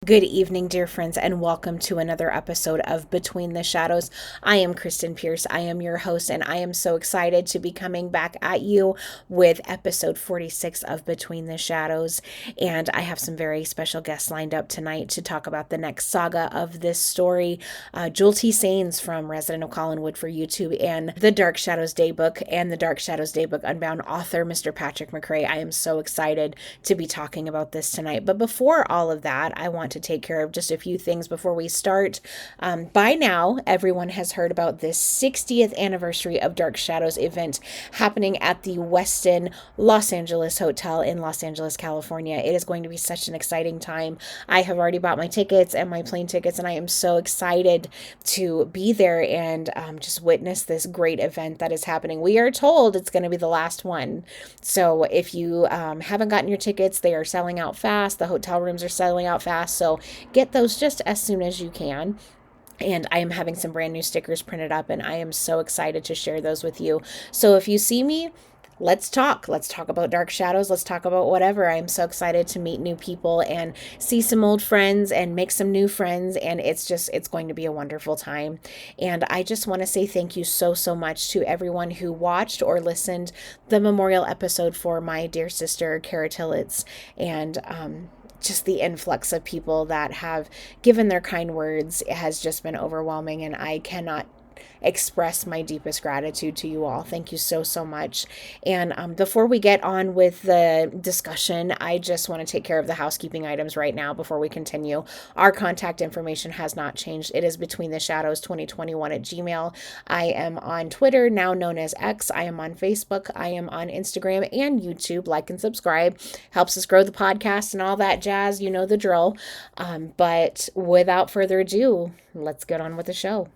Good evening, dear friends, and welcome to another episode of Between the Shadows. I am Kristen Pierce. I am your host, and I am so excited to be coming back at you with episode 46 of Between the Shadows. And I have some very special guests lined up tonight to talk about the next saga of this story. Jule T. Saynes from Resident of Collinwood for YouTube, and the Dark Shadows Daybook and the Dark Shadows Daybook Unbound author, Mr. Patrick McCray. I am so excited to be talking about this tonight. But before all of that, I want to take care of just a few things before we start. By now, everyone has heard about this 60th anniversary of Dark Shadows event happening at the Westin Los Angeles Hotel in Los Angeles, California. It is going to be such an exciting time. I have already bought my tickets and my plane tickets, and I am so excited to be there and just witness this great event that is happening. We are told it's going to be the last one. So if you haven't gotten your tickets, they are selling out fast. The hotel rooms are selling out fast. So get those just as soon as you can. And I am having some brand new stickers printed up, and I am so excited to share those with you. So if you see me, let's talk. Let's talk about Dark Shadows. Let's talk about whatever. I'm so excited to meet new people and see some old friends and make some new friends. And it's going to be a wonderful time. And I just want to say thank you so much to everyone who watched or listened the memorial episode for my dear sister, Cara Tillits. And, just the influx of people that have given their kind words has just been overwhelming, and I cannot express my deepest gratitude to you all. Thank you so much. And before we get on with the discussion, I just want to take care of the housekeeping items right now before we continue. Our contact information has not changed. It is between the shadows 2021 at Gmail. I am on Twitter, now known as X. I am on Facebook. I am on Instagram and YouTube. Like and subscribe. Helps us grow the podcast and all that jazz. You know the drill. But without further ado, let's get on with the show.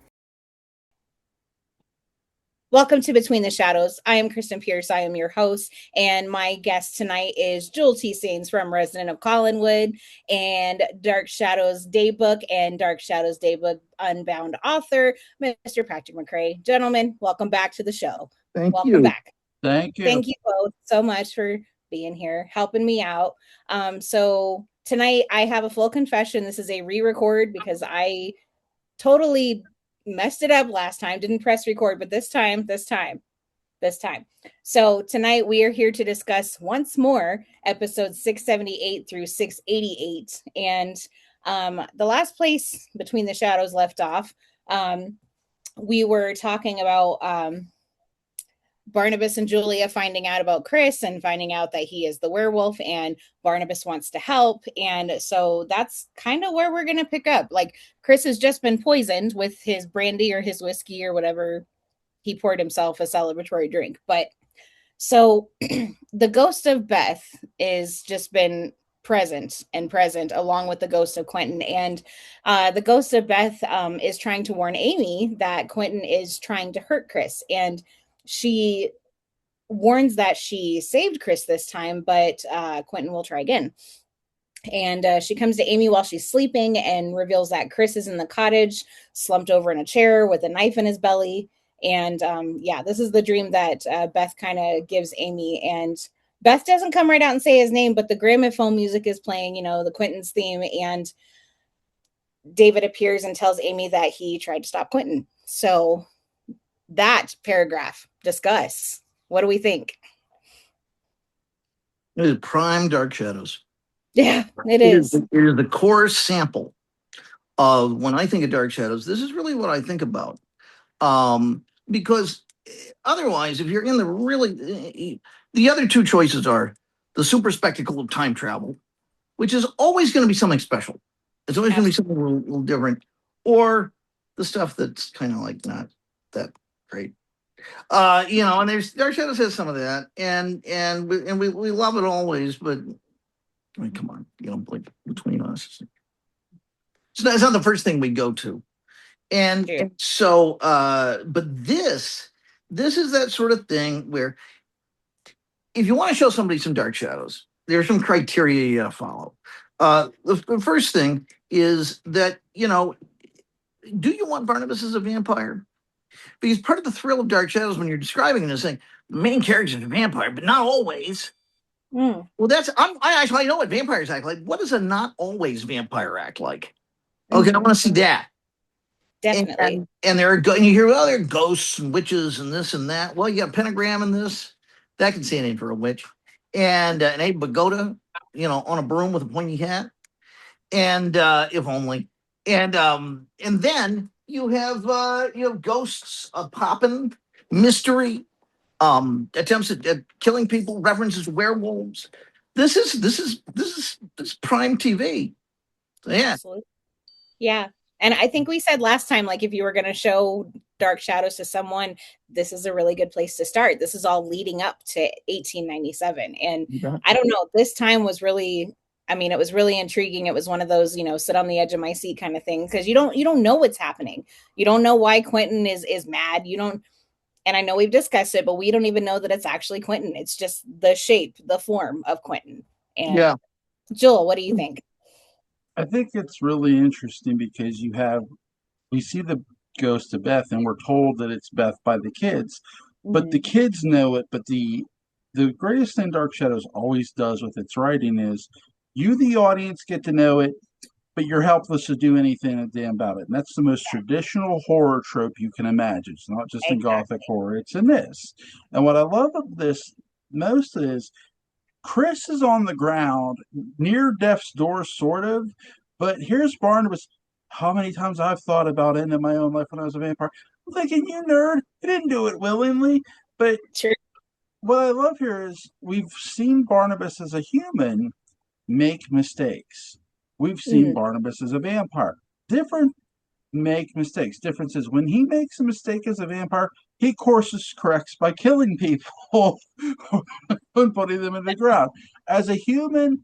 Welcome to Between the Shadows. I am Kristen Pierce. I am your host, and my guest tonight is Jule T. Saynes from Resident of Collinwood and Dark Shadows Daybook and Dark Shadows Daybook Unbound author, Mr. Patrick McCray. Gentlemen, welcome back to the show. Welcome back. Thank you. Thank you both so much for being here, helping me out. So tonight I have a full confession. This is a re-record because I totally messed it up last time, didn't press record, but this time. So tonight we are here to discuss once more episodes 678 through 688. And the last place Between the Shadows left off, we were talking about Barnabas and Julia finding out about Chris and finding out that he is the werewolf, and Barnabas wants to help. And so that's kind of where we're going to pick up. Like, Chris has just been poisoned with his brandy or his whiskey or whatever he poured himself, a celebratory drink. But so the ghost of Beth is just been present along with the ghost of Quentin. And the ghost of Beth is trying to warn Amy that Quentin is trying to hurt Chris. And she warns that she saved Chris this time, but Quentin will try again. And she comes to Amy while she's sleeping and reveals that Chris is in the cottage, slumped over in a chair with a knife in his belly. And this is the dream that Beth kind of gives Amy. And Beth doesn't come right out and say his name, but the gramophone music is playing, the Quentin's theme. And David appears and tells Amy that he tried to stop Quentin. So that paragraph, discuss. What do we think? It is prime Dark Shadows. Yeah, it is. It is the core sample of when I think of Dark Shadows. This is really what I think about. Because otherwise, if you're in the other two choices are the super spectacle of time travel, which is always going to be something special. It's always going to be something a little different, or the stuff that's kind of like not that great. And there's Dark Shadows has some of that, and we love it always, but I mean, come on, like between us, it's not the first thing we go to, and so but this is that sort of thing where if you want to show somebody some Dark Shadows, there's some criteria you gotta follow. The first thing is that do you want Barnabas as a vampire? Because part of the thrill of Dark Shadows when you're describing it is saying the main character is a vampire, but not always. Mm. Well, I actually know what vampires act like. What does a not always vampire act like? Okay, I Mm-hmm. want to see that. Definitely. And and you hear, well, there are ghosts and witches and this and that. Well, you got pentagram in this. That can stand in for a witch. And an Abe Pagoda, on a broom with a pointy hat. And if only. And then you have ghosts popping, mystery, attempts at killing people, references to werewolves. This is prime TV. So, yeah. Absolutely. Yeah. And I think we said last time, like, if you were going to show Dark Shadows to someone, this is a really good place to start. This is all leading up to 1897. And Yeah. I don't know, this time was really, I mean, it was really intriguing. It was one of those, sit on the edge of my seat kind of things, because you don't know what's happening. You don't know why Quentin is mad. You don't, and I know we've discussed it, but we don't even know that it's actually Quentin. It's just the shape, the form of Quentin. And Yeah. Joel, what do you think? I think it's really interesting because we see the ghost of Beth and we're told that it's Beth by the kids, but the kids know it. But the greatest thing Dark Shadows always does with its writing is you, the audience, get to know it, but you're helpless to do anything damn about it. And that's the most traditional horror trope you can imagine. It's not just in Gothic Exactly. horror, it's in this. And what I love of this most is Chris is on the ground near death's door, sort of. But here's Barnabas. How many times I've thought about ending my own life when I was a vampire. I'm thinking, you nerd, I didn't do it willingly. But True. what I love here is we've seen Barnabas as a human make mistakes. We've seen Mhm. Barnabas as a vampire. Different make mistakes. Difference is when he makes a mistake as a vampire, he courses corrects by killing people and putting them in the ground. As a human,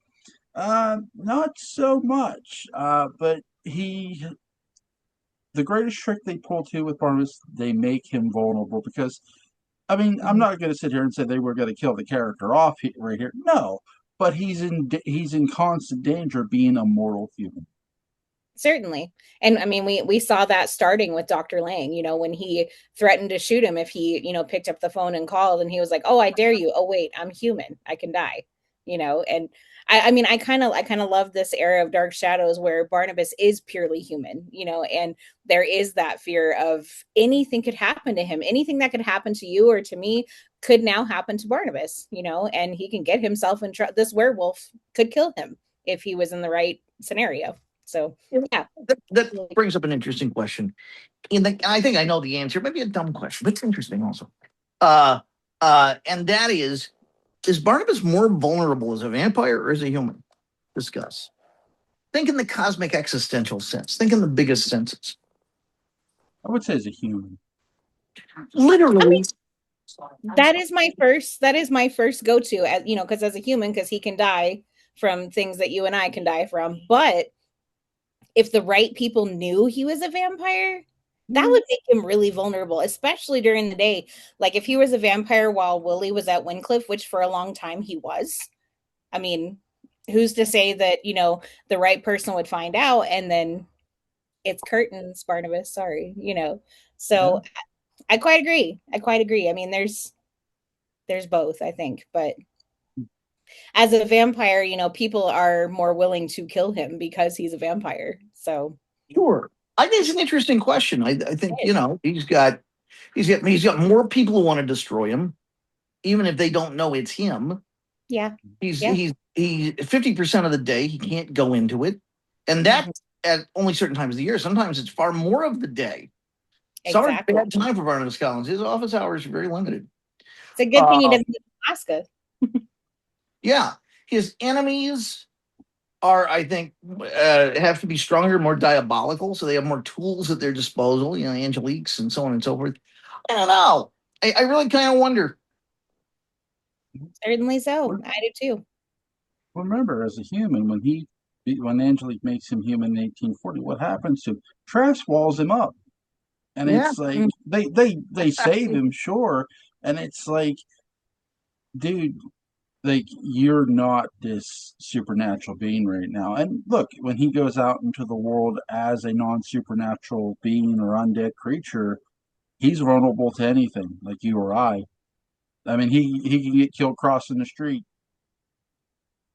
not so much. But the greatest trick they pull too with Barnabas, they make him vulnerable because, I mean, I'm Mhm. not going to sit here and say they were going to kill the character off right here. No, but he's in constant danger of being a mortal human. Certainly. And I mean, we saw that starting with Dr. Lang, when he threatened to shoot him if he, picked up the phone and called, and he was like, "Oh, I dare you. Oh, wait, I'm human. I can die." And I mean, I kind of love this era of Dark Shadows where Barnabas is purely human, and there is that fear of anything could happen to him. Anything that could happen to you or to me could now happen to Barnabas, and he can get himself in trouble. This werewolf could kill him if he was in the right scenario. So, yeah. That brings up an interesting question. I think I know the answer. Maybe a dumb question, but it's interesting also. And that is Barnabas more vulnerable as a vampire or as a human? Discuss. Think in the cosmic existential sense. Think in the biggest senses. I would say as a human. I mean, Literally. that is my first go-to, as because as a human, because he can die from things that you and I can die from. But if the right people knew he was a vampire, that would make him really vulnerable, especially during the day. Like if he was a vampire while Willie was at Wincliffe, which for a long time he was. I mean, who's to say that, the right person would find out and then it's curtains, Barnabas, sorry. Yeah. So I quite agree. I quite agree. I mean, there's both, I think, but as a vampire, people are more willing to kill him because he's a vampire. So Sure. I think it's an interesting question. I think, it is. he's got more people who want to destroy him, even if they don't know it's him. Yeah. He's Yeah. he's he 50% of the day he can't go into it. And that Mhm. at only certain times of the year. Sometimes it's far more of the day. Sorry, Exactly. bad time for Barnabas Collins. His office hours are very limited. It's a good thing he Uh, doesn't live in Alaska. yeah, his enemies are, I think, have to be stronger, more diabolical, so they have more tools at their disposal. Angeliques and so on and so forth. I don't know. I really kind of wonder. Certainly so. I do too. Remember, as a human, when Angelique makes him human in 1840, what happens to him? Trash walls him up, and Yeah, it's like Mm. they save him, sure, and it's like, dude, like you're not this supernatural being right now. And look, when he goes out into the world as a non-supernatural being or undead creature, he's vulnerable to anything, like you or I. I mean, he can get killed crossing the street.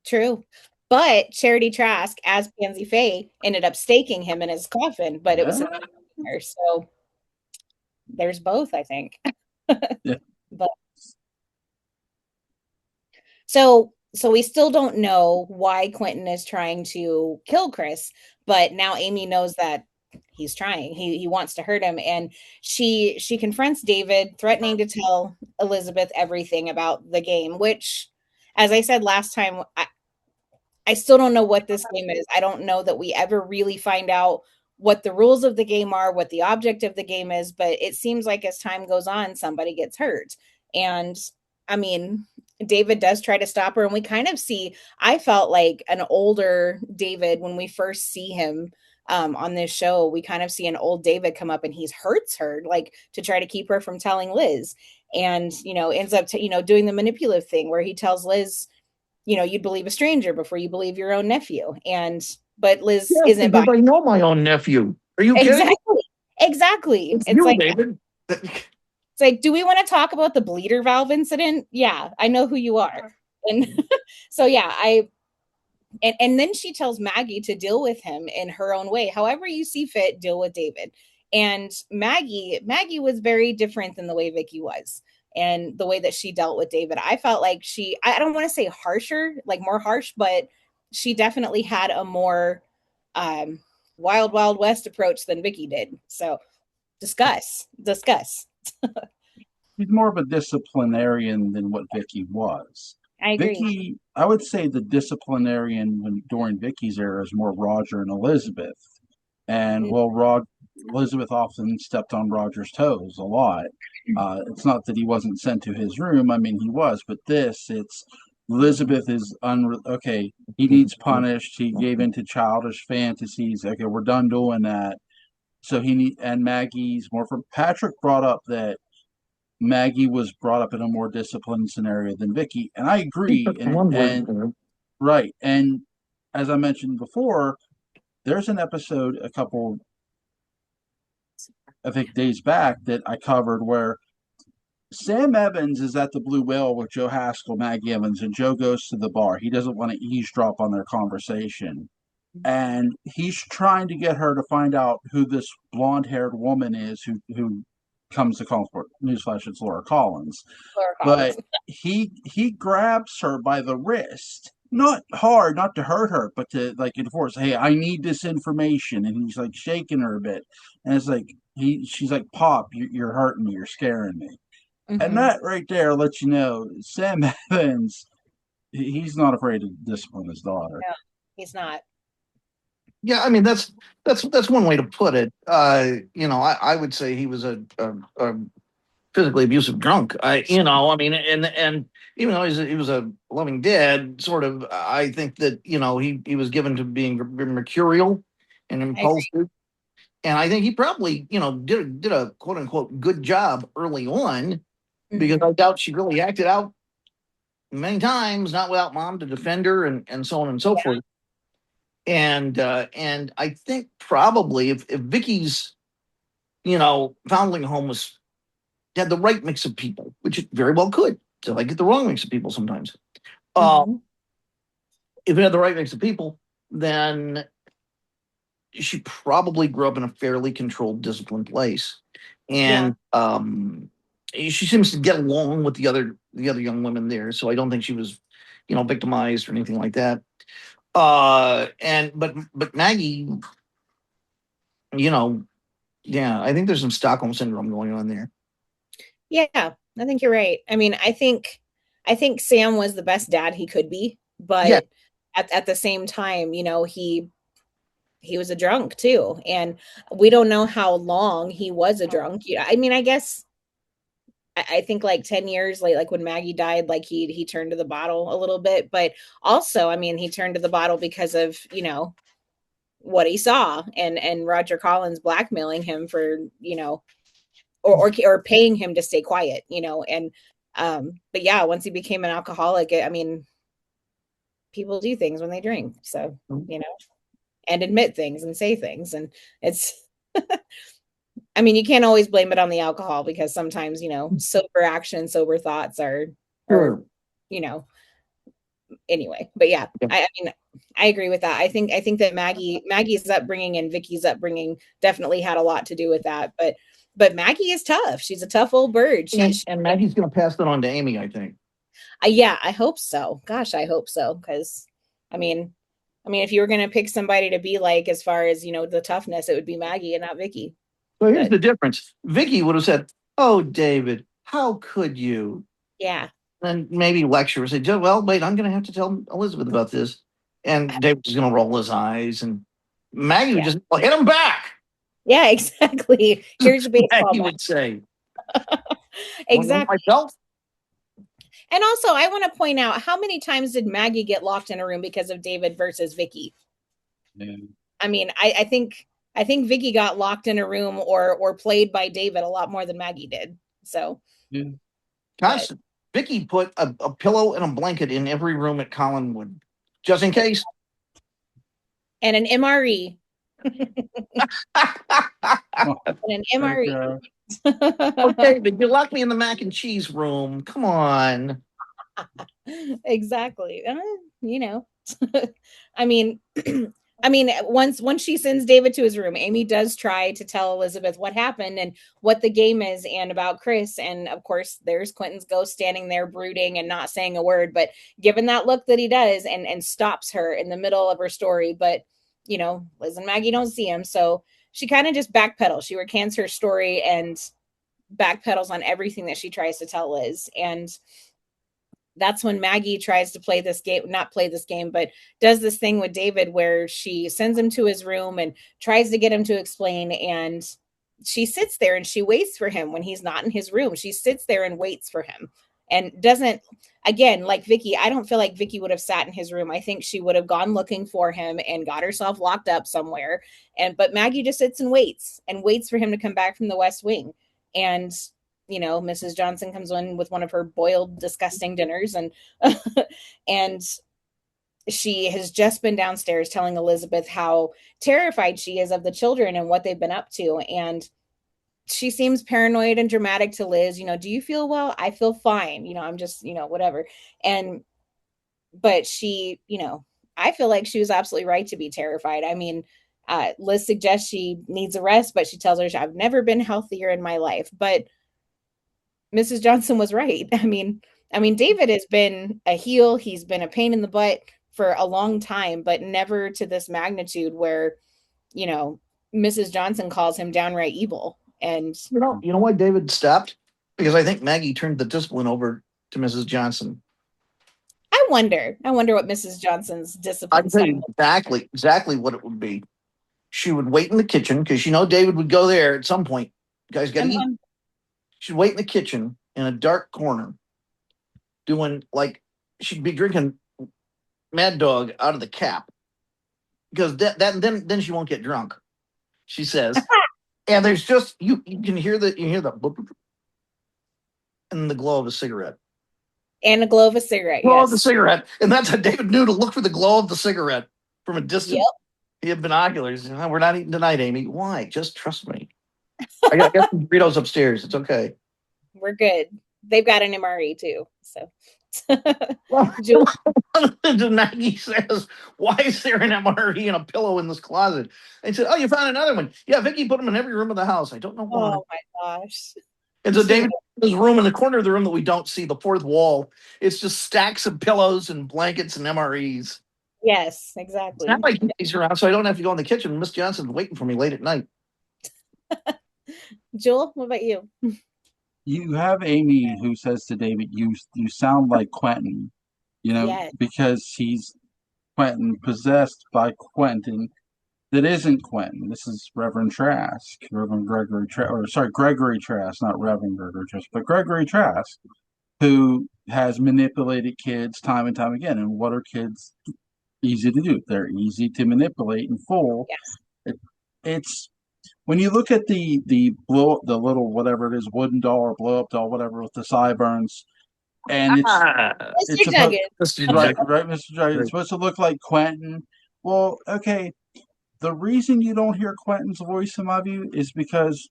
True. But Charity Trask, as Pansy Faye, ended up staking him in his coffin, but it was Yeah. there. So there's both, I think. Yeah. But so we still don't know why Quentin is trying to kill Chris, but now Amy knows that he's trying. He wants to hurt him, and she confronts David, threatening to tell Elizabeth everything about the game, which, as I said last time, I still don't know what this game is. I don't know that we ever really find out what the rules of the game are, what the object of the game is, but it seems like as time goes on, somebody gets hurt. And I mean, David does try to stop her, and we kind of see, I felt like an older David when we first see him on this show. We kind of see an old David come up and he hurts her, like to try to keep her from telling Liz. And, ends up, doing the manipulative thing where he tells Liz, you'd believe a stranger before you believe your own nephew. But Liz Yes, isn't because buying. I know my own nephew. Are you kidding? Exactly. Exactly. It's It's you, like, David. do we want to talk about the bleeder valve incident? Yeah, I know who you are. And so yeah, and then she tells Maggie to deal with him in her own way. However you see fit, deal with David. And Maggie was very different than the way Vicky was. And the way that she dealt with David, I felt like I don't want to say harsher, like more harsh, but she definitely had a more wild, wild west approach than Vicky did. So discuss. He's more of a disciplinarian than what Vicky was. I agree. Vicky, I would say the disciplinarian during Vicky's era is more Roger and Elizabeth. And well, Elizabeth often stepped on Roger's toes a lot. It's not that he wasn't sent to his room. I mean, he was, but it's Elizabeth is okay. He needs punished. He gave into childish fantasies. Okay, we're done doing that. So and Maggie's more from Patrick brought up that Maggie was brought up in a more disciplined scenario than Vicky, and I agree. And right, and as I mentioned before, there's an episode a couple, I think, days back that I covered where Sam Evans is at the Blue Whale with Joe Haskell, Maggie Evans, and Joe goes to the bar. He doesn't want to eavesdrop on their conversation. And he's trying to get her to find out who this blonde-haired woman is who comes to Collinsburg. Newsflash, it's Laura Collins. Laura Collins. But he grabs her by the wrist, not hard, not to hurt her, but to like enforce, hey, I need this information. And he's like shaking her a bit. And it's like she's like, Pop, you're hurting me, you're scaring me. Mm-hmm. And that right there lets you know Sam Evans, he's not afraid to discipline his daughter. No, he's not. Yeah, I mean that's one way to put it. I would say he was a physically abusive drunk. And even though he was a loving dad, sort of, I think that he was given to being mercurial and impulsive, and I think he probably did a quote unquote good job early on, because I doubt she really acted out many times, not without mom to defend her and so on and so forth. And I think probably if Vicky's foundling home had the right mix of people, which it very well could, so I get the wrong mix of people sometimes. If it had the right mix of people, then she probably grew up in a fairly controlled, disciplined place, and she seems to get along with the other young women there. So I don't think she was, victimized or anything like that. But Maggie, I think there's some Stockholm syndrome going on there. Yeah, I think you're right. I mean, I think Sam was the best dad he could be, but at the same time, he was a drunk too, and we don't know how long he was a drunk. I mean, I guess I think like 10 years, like when Maggie died, like he turned to the bottle a little bit, but also, I mean, he turned to the bottle because of, what he saw and Roger Collins blackmailing him for, or paying him to stay quiet, and, but yeah, once he became an alcoholic, I mean, people do things when they drink. So, and admit things and say things. And it's, I mean, you can't always blame it on the alcohol, because sometimes, sober action, sober thoughts are, anyway, but yeah, I mean, I agree with that. I think that Maggie's upbringing and Vicky's upbringing definitely had a lot to do with that. But Maggie is tough. She's a tough old bird. And Maggie's going to pass that on to Amy, I think. Yeah, I hope so. Gosh, I hope so. Because, I mean, if you were going to pick somebody to be like, as far as, the toughness, it would be Maggie and not Vicky. So here's the difference. Vicky would have said, "Oh, David, how could you?" Yeah. And maybe lecture or say, "Well, wait, I'm going to have to tell Elizabeth about this." And David was going to roll his eyes, and Maggie would just hit him back. Yeah, exactly. Here's a baseball. Maggie would say, exactly. Myself. And also, I want to point out, how many times did Maggie get locked in a room because of David versus Vicky? Yeah. I mean, I think Vicky got locked in a room or played by David a lot more than Maggie did. So, yeah. Gosh, Vicky put a pillow and a blanket in every room at Collinwood, just in case. And an MRE. And an MRE. Okay, but you locked me in the mac and cheese room. Come on. Exactly. I mean, once she sends David to his room, Amy does try to tell Elizabeth what happened and what the game is and about Chris. And of course, there's Quentin's ghost standing there brooding and not saying a word, but given that look that he does and stops her in the middle of her story. But, Liz and Maggie don't see him. So she kind of just backpedals. She recants her story and backpedals on everything that she tries to tell Liz. And that's when Maggie tries to not play this game, but does this thing with David where she sends him to his room and tries to get him to explain. And she sits there and she waits for him when he's not in his room. She sits there and waits for him and doesn't, again, like Vicky, I don't feel like Vicky would have sat in his room. I think she would have gone looking for him and got herself locked up somewhere. But Maggie just sits and waits for him to come back from the West Wing. And Mrs. Johnson comes in with one of her boiled, disgusting dinners, and and she has just been downstairs telling Elizabeth how terrified she is of the children and what they've been up to. And she seems paranoid and dramatic to Liz. Do you feel well? I feel fine. I'm just, whatever. But she, I feel like she was absolutely right to be terrified. I mean, Liz suggests she needs a rest, but she tells her, I've never been healthier in my life. But Mrs. Johnson was right. I mean, David has been a heel. He's been a pain in the butt for a long time, but never to this magnitude where, Mrs. Johnson calls him downright evil. And you know why David stopped? Because I think Maggie turned the discipline over to Mrs. Johnson. I wonder what Mrs. Johnson's discipline. I can tell you exactly what it would be. She would wait in the kitchen because David would go there at some point. You guys got to eat. She'd wait in the kitchen in a dark corner, she'd be drinking Mad Dog out of the cap because then she won't get drunk. She says, and there's just you can hear the boop, boop, and the glow of a cigarette. And a glow of a cigarette. Glow of the cigarette, and that's how David knew to look for the glow of the cigarette from a distance. Yep. He had binoculars. We're not eating tonight, Amy. Why? Just trust me. I got some burritos upstairs. It's okay. We're good. They've got an MRE too. So Maggie says, "Why is there an MRE and a pillow in this closet?" I said, "Oh, you found another one." Yeah, Vicky put them in every room of the house. I don't know why. Oh my gosh. And so David, his room in the corner of the room that we don't see, the fourth wall, it's just stacks of pillows and blankets and MREs. Yes, exactly. It's not like he's around, so I don't have to go in the kitchen. Miss Johnson's waiting for me late at night. Jule, what about you? You have Amy who says to David, you sound like Quentin, Yes. because he's Quentin, possessed by Quentin that isn't Quentin. This is Reverend Trask, Gregory Trask, not Reverend Gregory Trask, but Gregory Trask, who has manipulated kids time and time again. And what are kids easy to do? They're easy to manipulate and fool. Yes. It's when you look at the little whatever it is, wooden doll or blow up doll, whatever, with the sideburns, and it's Mr. right, Mr. Juggins. It's supposed to look like Quentin. Well, okay. The reason you don't hear Quentin's voice, in my view, is because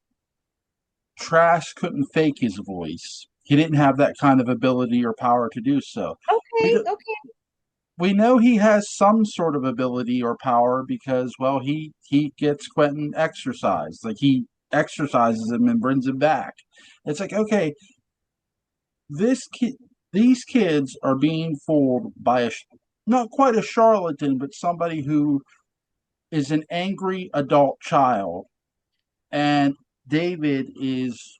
Trask couldn't fake his voice. He didn't have that kind of ability or power to do so. Okay. we know he has some sort of ability or power because, well, he gets Quentin exercised. Like he exercises him and brings him back. It's like, okay, this kid, these kids are being fooled by not quite a charlatan, but somebody who is an angry adult child. And David is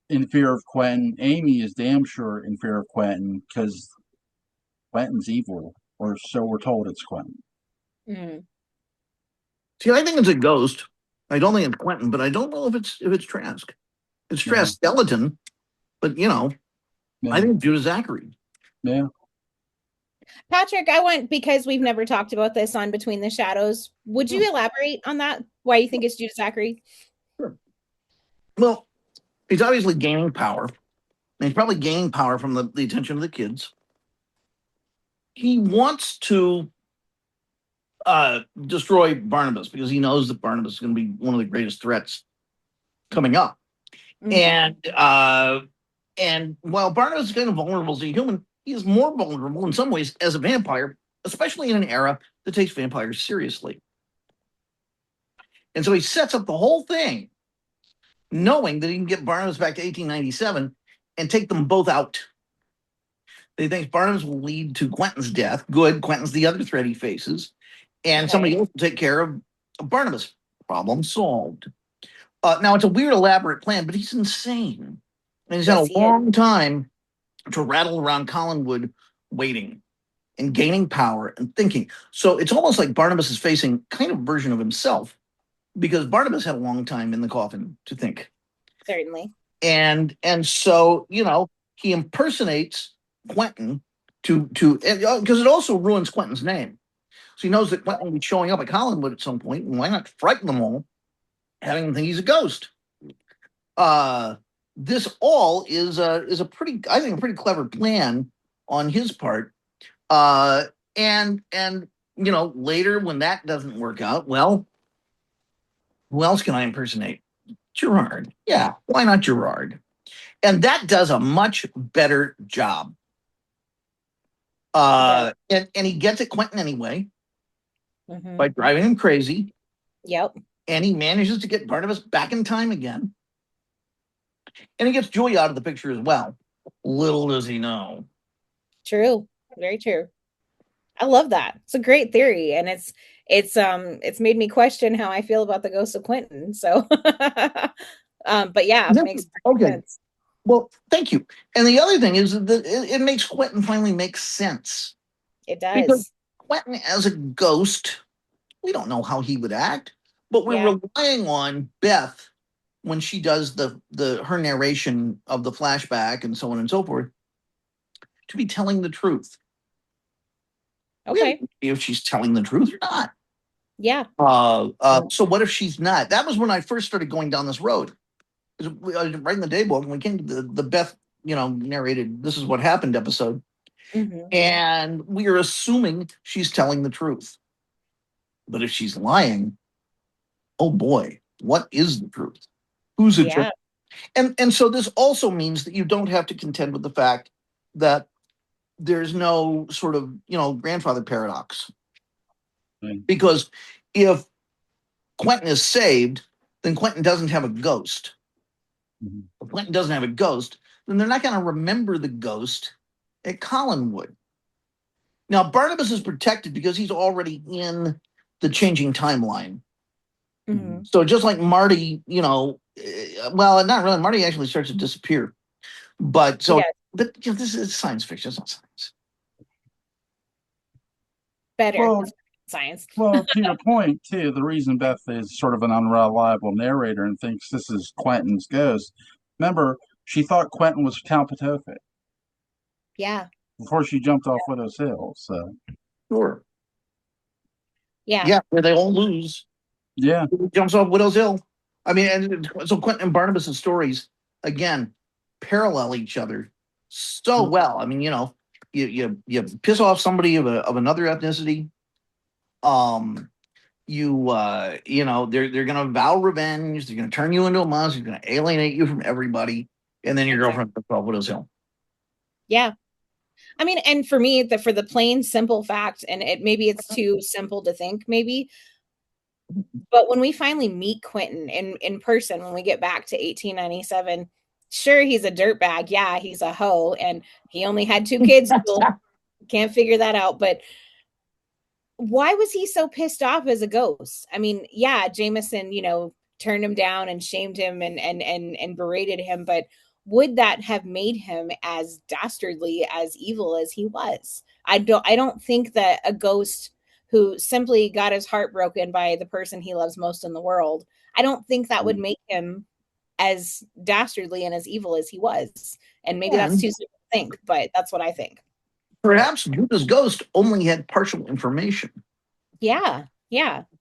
in fear of Quentin. Amy is damn sure in fear of Quentin because Quentin's evil, or so we're told it's Quentin. Mm. See, I think it's a ghost. I don't think it's Quentin, but I don't know if it's Trask. It's Trask skeleton, but I think it's Judah Zachary. Yeah. Patrick, because we've never talked about this on Between the Shadows, would you elaborate on that? Why you think it's Judah Zachary? Sure. Well, he's obviously gaining power. And he's probably gaining power from the attention of the kids. He wants to destroy Barnabas because he knows that Barnabas is going to be one of the greatest threats coming up. Mm-hmm. And while Barnabas is kind of vulnerable as a human, he is more vulnerable in some ways as a vampire, especially in an era that takes vampires seriously. And so he sets up the whole thing knowing that he can get Barnabas back to 1897 and take them both out. They think Barnabas will lead to Quentin's death. Good, Quentin's the other threat he faces. And somebody else will take care of Barnabas. Problem solved. Now, it's a weird, elaborate plan, but he's insane. And he's had a long time to rattle around Collinwood waiting and gaining power and thinking. So it's almost like Barnabas is facing kind of a version of himself because Barnabas had a long time in the coffin to think. Certainly. And so, he impersonates Quentin because it also ruins Quentin's name. So he knows that Quentin will be showing up at Collinwood at some point, and why not frighten them all, having them think he's a ghost? This all is a pretty clever plan on his part. And later when that doesn't work out, well, who else can I impersonate? Gerard. Yeah, why not Gerard? And that does a much better job. And he gets at Quentin anyway by driving him crazy. Yep. And he manages to get Barnabas back in time again. And he gets Julie out of the picture as well. Little does he know. True. Very true. I love that. It's a great theory. And it's made me question how I feel about the ghost of Quentin. So but yeah, it makes sense. Well, thank you. And the other thing is that it makes Quentin finally make sense. It does. Because Quentin as a ghost, we don't know how he would act, but we're relying on Beth when she does her narration of the flashback and so on and so forth to be telling the truth. Okay. If she's telling the truth or not. Yeah. So what if she's not? That was when I first started going down this road. I was writing the daybook, and we came to the Beth, narrated "This Is What Happened" episode, and we are assuming she's telling the truth. But if she's lying, oh boy, what is the truth? Who's the truth? And so this also means that you don't have to contend with the fact that there's no sort of grandfather paradox, because if Quentin is saved, then Quentin doesn't have a ghost. If Quentin doesn't have a ghost, then they're not going to remember the ghost at Collinwood. Now, Barnabas is protected because he's already in the changing timeline. So just like Marty, well, not really. Marty actually starts to disappear. But this is science fiction. It's not science. Better science. Well, to your point, too, the reason Beth is sort of an unreliable narrator and thinks this is Quentin's ghost, remember, she thought Quentin was Count Patofic. Yeah. Before she jumped off Widow's Hill, so. Sure. Yeah. Yeah, where they all lose. Yeah. He jumps off Widow's Hill. I mean, and so Quentin and Barnabas' stories, again, parallel each other so well. I mean, you piss off somebody of another ethnicity. They're gonna vow revenge, they're gonna turn you into a monster, they're gonna alienate you from everybody, and then your girlfriend falls off Widow's Hill. Yeah. I mean, and for me, for the plain simple fact, and maybe it's too simple to think, maybe, but when we finally meet Quentin in person, when we get back to 1897, sure, he's a dirtbag. Yeah, he's a hoe, and he only had 2 kids. Can't figure that out. But why was he so pissed off as a ghost? I mean, yeah, Jameson, turned him down and shamed him and berated him, but would that have made him as dastardly, as evil as he was? I don't think that a ghost who simply got his heart broken by the person he loves most in the world, I don't think that would make him as dastardly and as evil as he was. And maybe that's too simple to think, but that's what I think. Perhaps Judah's ghost only had partial information. Yeah.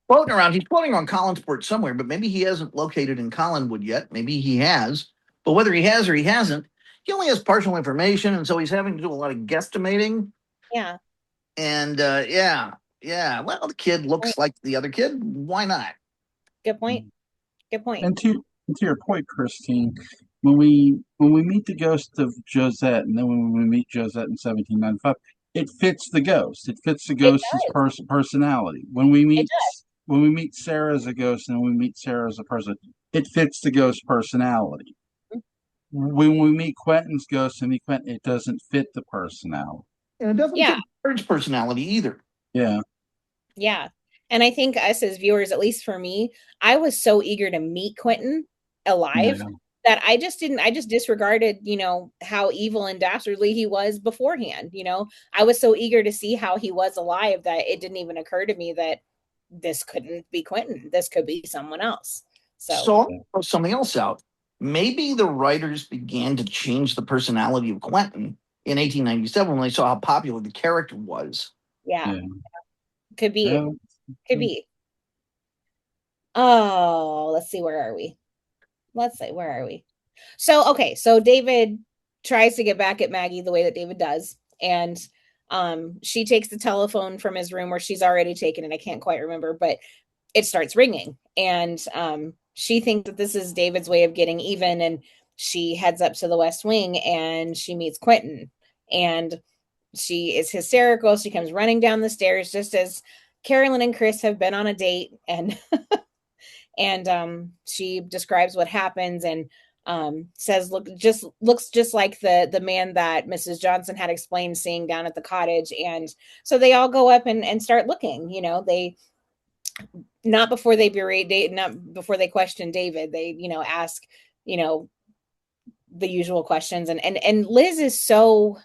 Floating around, he's floating on Collinsport somewhere, but maybe he hasn't located in Collinwood yet. Maybe he has, but whether he has or he hasn't, he only has partial information, and so he's having to do a lot of guesstimating. Yeah. And yeah. Well, the kid looks like the other kid. Why not? Good point. And to your point, Christine, when we meet the ghost of Josette, and then when we meet Josette in 1795, it fits the ghost. It fits the ghost's personality. When we meet Sarah as a ghost, and when we meet Sarah as a person, it fits the ghost's personality. When we meet Quentin's ghost and meet Quentin, it doesn't fit the personality. And it doesn't fit Bird's personality either. Yeah. And I think us as viewers, at least for me, I was so eager to meet Quentin alive that I just disregarded, how evil and dastardly he was beforehand. I was so eager to see how he was alive that it didn't even occur to me that this couldn't be Quentin. This could be someone else. So I'll throw something else out. Maybe the writers began to change the personality of Quentin in 1897 when they saw how popular the character was. Yeah. Could be. Could be. Oh, let's see. Where are we? So David tries to get back at Maggie the way that David does. And she takes the telephone from his room where she's already taken it. I can't quite remember, but it starts ringing. And she thinks that this is David's way of getting even. And she heads up to the West Wing and she meets Quentin. And she is hysterical. She comes running down the stairs just as Carolyn and Chris have been on a date, and she describes what happens and says, looks just like the man that Mrs. Johnson had explained seeing down at the cottage. And so they all go up and start looking. They not before they question David. They ask the usual questions, and Liz is so.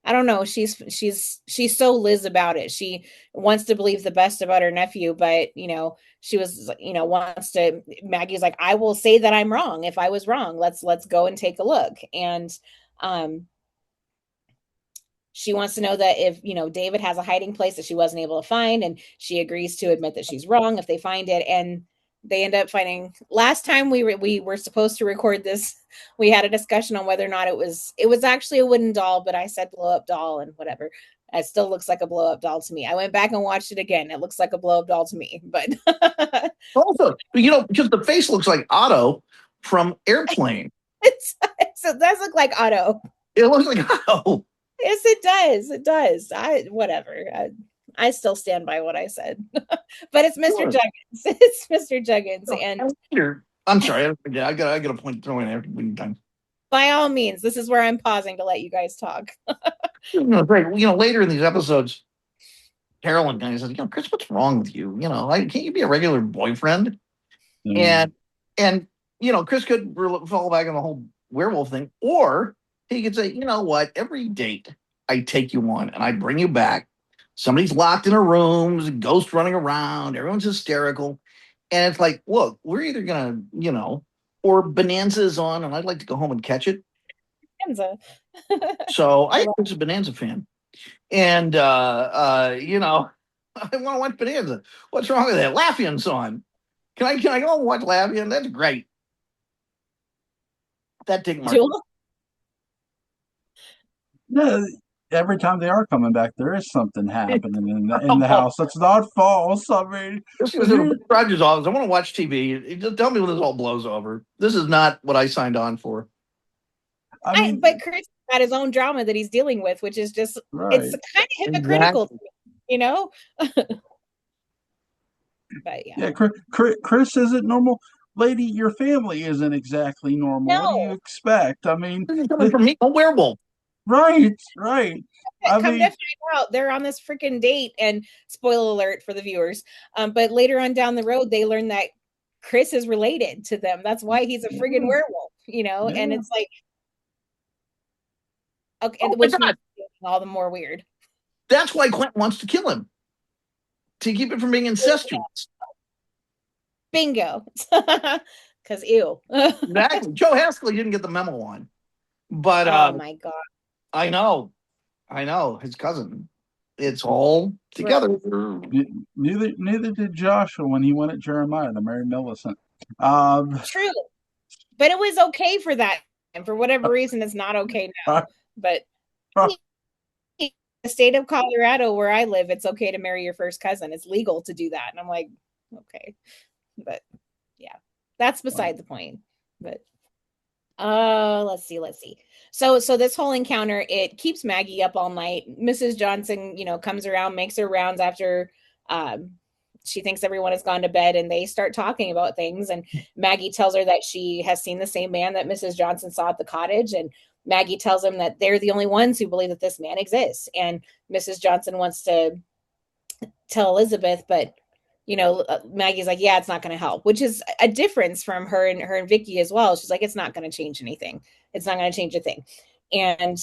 I don't know. She's so Liz about it. She wants to believe the best about her nephew, but she was, Maggie's like, I will say that I'm wrong. If I was wrong, let's go and take a look. And she wants to know that if, David has a hiding place that she wasn't able to find, and she agrees to admit that she's wrong if they find it. And they end up finding. Last time we were supposed to record this, we had a discussion on whether or not it was actually a wooden doll, but I said blow up doll and whatever. It still looks like a blow up doll to me. I went back and watched it again. It looks like a blow up doll to me, but also, because the face looks like Otto from Airplane. So it does look like Otto. It looks like Otto. Yes, it does. It does. I still stand by what I said, but it's Mr. Juggins. It's Mr. Juggins, and I'm sorry. I got a point to throw in there when you're done. By all means, this is where I'm pausing to let you guys talk. Great. Later in these episodes, Carolyn kind of says, Chris, what's wrong with you? Can't you be a regular boyfriend? And Chris could fall back on the whole werewolf thing, or he could say, you know what? Every date I take you on and I bring you back, somebody's locked in a room, there's a ghost running around, everyone's hysterical. And it's like, look, we're either going to, or Bonanza is on and I'd like to go home and catch it. Bonanza. So I was a Bonanza fan. And, I want to watch Bonanza. What's wrong with that? Laffion's on. Can I go and watch Laffion? That's great. That didn't work. No, every time they are coming back, there is something happening in the house. It's not false. I mean, this was in Roger's office. I want to watch TV. Just tell me when this all blows over. This is not what I signed on for. But Chris, got his own drama that he's dealing with, which is just, it's kind of hypocritical, Exactly. you know? But yeah. Yeah, Chris isn't normal. Lady, your family isn't exactly normal. What do you No, expect? I mean, This is coming from me, a werewolf. right, right. I come to mean, find out, they're on this freaking date, and spoiler alert for the viewers. But later on down the road, they learn that Chris is related to them. That's why he's a friggin' yeah, werewolf, you know? And yeah. it's like, okay, Oh my which God. makes it all the more weird. That's why Quentin wants to kill him, to keep it from being incestuous. Bingo. Because ew. Exactly. Joe Haskell didn't get the memo on. But Oh my God. I know. His cousin. It's all together. Neither did Joshua when he went at Jeremiah to marry Millicent. True. But it was okay for that. And for whatever reason, it's not okay now. But in the state of Colorado where I live, it's okay to marry your first cousin. It's legal to do that. And I'm like, okay. But yeah, that's beside the point. But let's see. So this whole encounter, it keeps Maggie up all night. Mrs. Johnson, comes around, makes her rounds after she thinks everyone has gone to bed, and they start talking about things. And Maggie tells her that she has seen the same man that Mrs. Johnson saw at the cottage. And Maggie tells him that they're the only ones who believe that this man exists. And Mrs. Johnson wants to tell Elizabeth, but Maggie's like, yeah, it's not going to help, which is a difference from her and Vicky as well. She's like, it's not going to change anything. It's not going to change a thing. And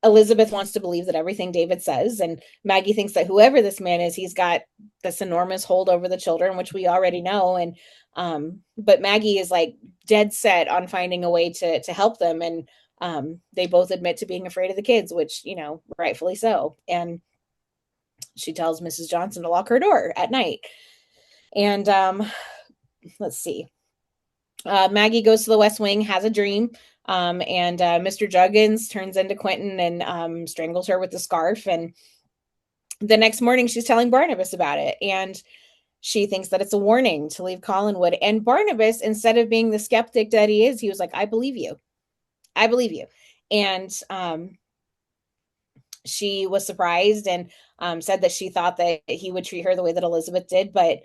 Elizabeth wants to believe that everything David says, and Maggie thinks that whoever this man is, he's got this enormous hold over the children, which we already know. And but Maggie is like dead set on finding a way to help them, and they both admit to being afraid of the kids, which rightfully so. And she tells Mrs. Johnson to lock her door at night. And let's see. Maggie goes to the West Wing, has a dream, and Mr. Juggins turns into Quentin and strangles her with the scarf. And the next morning, she's telling Barnabas about it, and she thinks that it's a warning to leave Collinwood. And Barnabas, instead of being the skeptic that he is, he was like, I believe you. I believe you. And she was surprised and said that she thought that he would treat her the way that Elizabeth did. But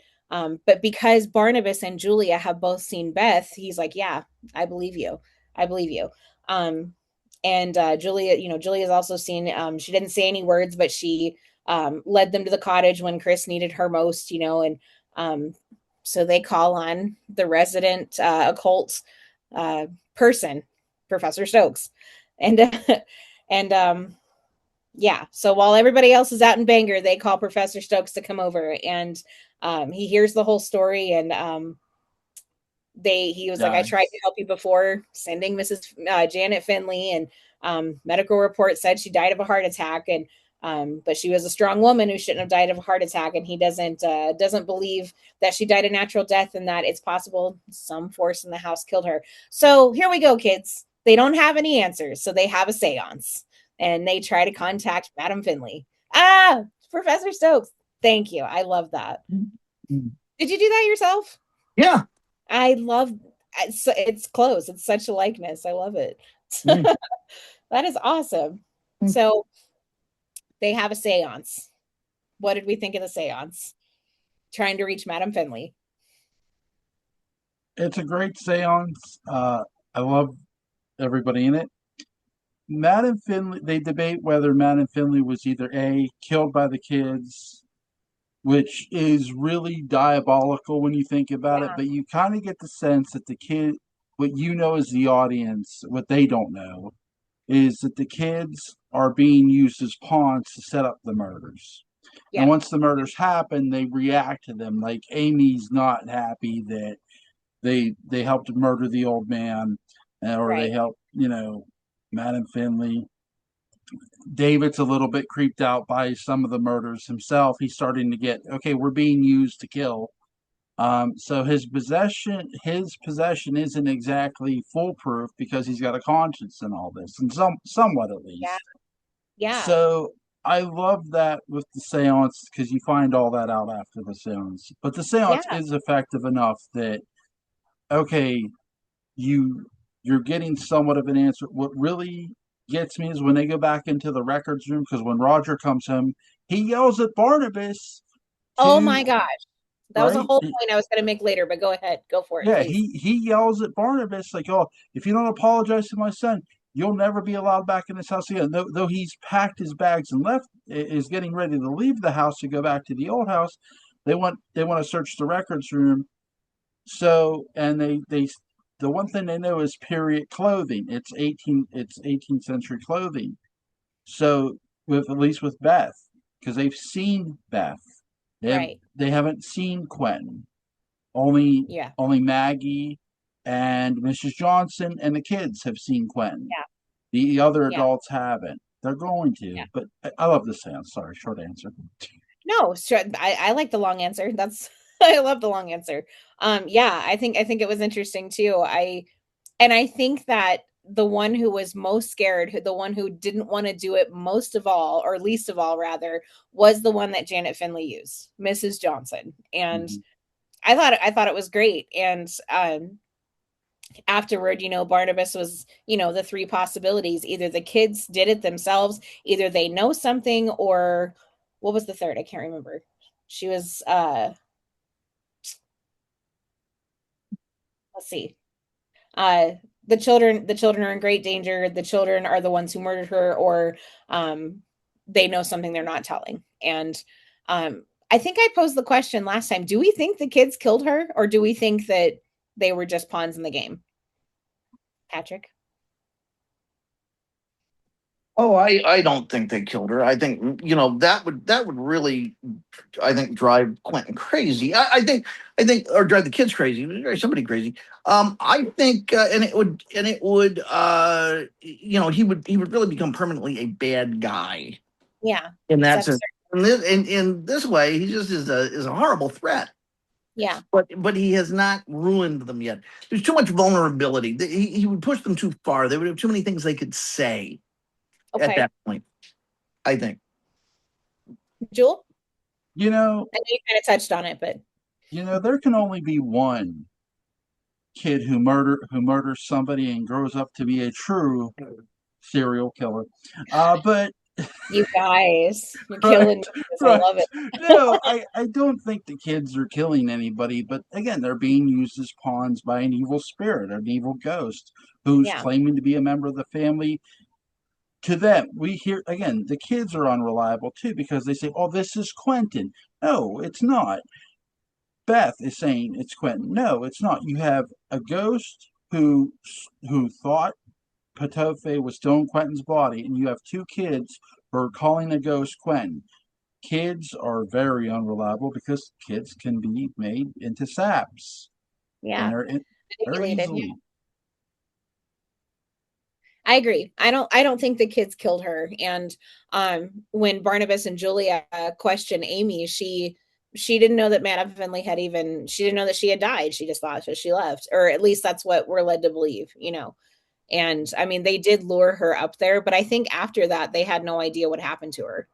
because Barnabas and Julia have both seen Beth, he's like, yeah, I believe you. I believe you. And Julia's also seen, she didn't say any words, but she led them to the cottage when Chris needed her most, and so they call on the resident occult person, Professor Stokes. And yeah, so while everybody else is out in Bangor, they call Professor Stokes to come over, and he hears the whole story. And he was like, I tried to help you before sending Mrs. Janet Finley, and medical report said she died of a heart attack, and but she was a strong woman who shouldn't have died of a heart attack. And he doesn't believe that she died a natural death, and that it's possible some force in the house killed her. So here we go, kids. They don't have any answers, so they have a seance. And they try to contact Madam Finley. Professor Stokes. Thank you. I love that. Mm-hmm. Did you do that yourself? Yeah. I love it's close. It's such a likeness. I love it. Mm. That is awesome. So they have a seance. What did we think of the seance? Trying to reach Madam Finley. It's a great seance. I love everybody in it. Madam Finley, they debate whether Madam Finley was either A, killed by the kids, which is really diabolical when you think about it, but you kind of get the sense that the kid, what you know as the audience, what they don't know, is that the kids are being used as pawns to set up the murders. Yeah. And once the murders happen, they react to them. Like Amy's not happy that they helped murder the old man, or they helped, Madam Finley. David's a little bit creeped out by some of the murders himself. He's starting to get, okay, we're being used to kill. So his possession isn't exactly foolproof because he's got a conscience in all this, and somewhat at least. Yeah. So I love that with the seance, because you find all that out after the seance. But the seance is effective enough that, okay, you you're getting somewhat of an answer. What really gets me is when they go back into the records room, because when Roger comes home, he yells at Barnabas Oh my to, gosh. That was a right? whole point I was going to make later, but go ahead. Go for it, Yeah, please. he yells at Barnabas like, "Oh, if you don't apologize to my son, you'll never be allowed back in this house again." Though he's packed his bags and left, is getting ready to leave the house to go back to the old house. They want to search the records room. So, and they the one thing they know is period clothing. It's 18th century clothing. So, with at least with Beth, because they've seen Beth, Right. they haven't seen Quentin. Only Yeah. only Maggie and Mrs. Johnson and the kids have seen Quentin. Yeah. The other Yeah. adults haven't. They're going Yeah. to, but I love this sound. Sorry, short answer. No, sure. I like the long answer. That's I love the long answer. Yeah, I think it was interesting too. I think that the one who was most scared, the one who didn't want to do it most of all, or least of all rather, was the one that Janet Finley used, Mrs. Johnson. And Mhm. I thought it was great. And afterward, Barnabas was, the three possibilities. Either the kids did it themselves, either they know something, or what was the third? I can't remember. She was let's see. Uh the children are in great danger. The children are the ones who murdered her, or they know something they're not telling. And I think I posed the question last time. Do we think the kids killed her, or do we think that they were just pawns in the game? Patrick? Oh, I don't think they killed her. I think that would really, I think, drive Quentin crazy. I think or drive the kids crazy, drive somebody crazy. I think he would really become permanently a bad guy Yeah. in that sense. Self-serving. In this way, he just is a horrible threat. Yeah. But he has not ruined them yet. There's too much vulnerability. He would push them too far. They would have too many things they could say at Okay. that point, I think. Jule? You know, I know you kind of touched on it, but there can only be one kid who murders somebody and grows up to be a true serial killer. But you guys, you're right, killing me because I right. love it. No, I don't think the kids are killing anybody, but again, they're being used as pawns by an evil spirit, an evil ghost who's Yeah. claiming to be a member of the family. To them, we hear again, the kids are unreliable too because they say, "Oh, this is Quentin." No, it's not. Beth is saying it's Quentin. No, it's not. You have a ghost who thought Patofe was still in Quentin's body, and you have two kids who are calling the ghost Quentin. Kids are very unreliable because kids can be made into saps, and Yeah. very Manipulated. Yeah. easily. I agree. I don't think the kids killed her. And when Barnabas and Julia questioned Amy, she didn't know that Madame Finley she didn't know that she had died. She just thought that she left. Or at least that's what we're led to believe. And I mean, they did lure her up there, but I think after that they had no idea what happened to her.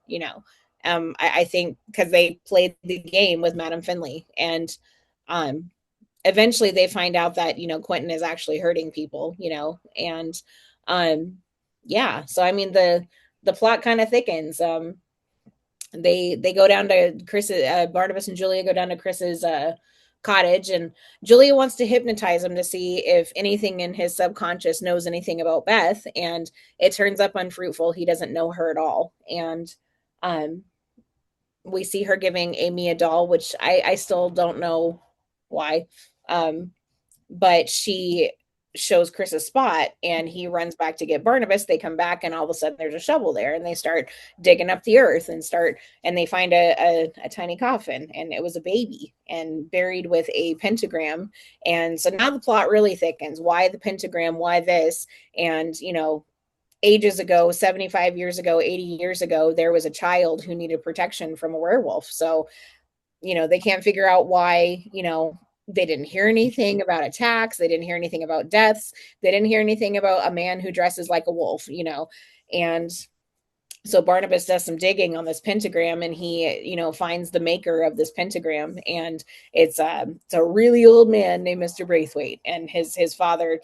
I think because they played the game with Madame Finley, and um eventually they find out that Quentin is actually hurting people. And um yeah, so I mean the plot kind of thickens. They go down to Chris, Barnabas and Julia go down to Chris's cottage, and Julia wants to hypnotize him to see if anything in his subconscious knows anything about Beth, and it turns up unfruitful. He doesn't know her at all. And um we see her giving Amy a doll, which I still don't know why. Um, but she shows Chris a spot, and he runs back to get Barnabas. They come back, and all of a sudden there's a shovel there, and they start digging up the earth and they find a tiny coffin, and it was a baby and buried with a pentagram. And so now the plot really thickens. Why the pentagram? Why this? And ages ago, 75 years ago, 80 years ago, there was a child who needed protection from a werewolf. So, they can't figure out why, they didn't hear anything about attacks. They didn't hear anything about deaths. They didn't hear anything about a man who dresses like a wolf. And so Barnabas does some digging on this pentagram, and he, finds the maker of this pentagram. And it's a really old man named Mr. Braithwaite. And his father,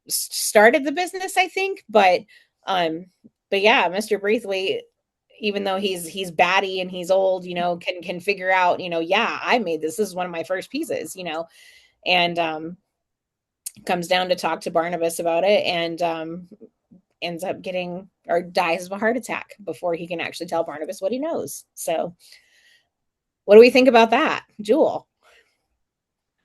started the business, I think. Um, but yeah, Mr. Braithwaite, even though he's batty and he's old, can figure out, yeah, I made this. This is one of my first pieces, and comes down to talk to Barnabas about it, and ends up getting or dies of a heart attack before he can actually tell Barnabas what he knows. So, what do we think about that, Jule?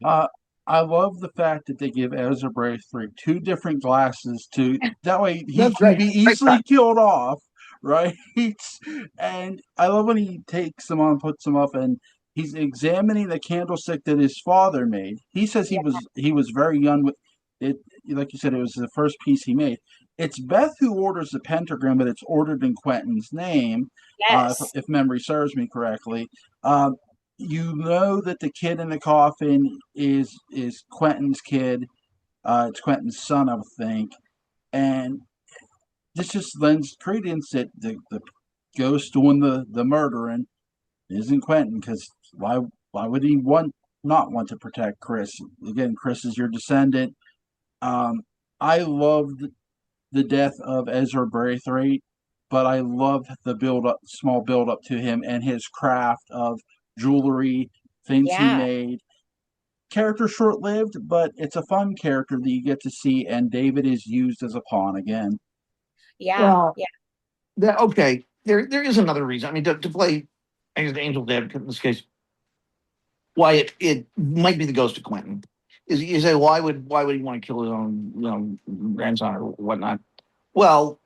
Uh, I love the fact that they give Ezra Braithwaite two different glasses to that way he That's can great. be Great easily thought. killed off, right? And I love when he takes them on, puts them up, and he's examining the candlestick that his father made. He says Yeah. he was very young with it. Like you said, it was the first piece he made. It's Beth who orders the pentagram, but it's ordered in Quentin's name, Yes. if memory serves me correctly. Um, you know that the kid in the coffin is Quentin's kid. It's Quentin's son, I would think, and this just lends credence that the ghost doing the murdering isn't Quentin, because why would he not want to protect Chris? Again, Chris is your descendant. I loved the death of Ezra Braithwaite, but I love the small build up to him and his craft of jewelry, things he Yeah. made. Character short lived, but it's a fun character that you get to see, and David is used as a pawn again. Yeah. Well, Yeah. okay. There is another reason. I mean, to play, I guess, the angel's advocate in this case, why it might be the ghost of Quentin. Is you say why would he want to kill his own grandson or whatnot? Well,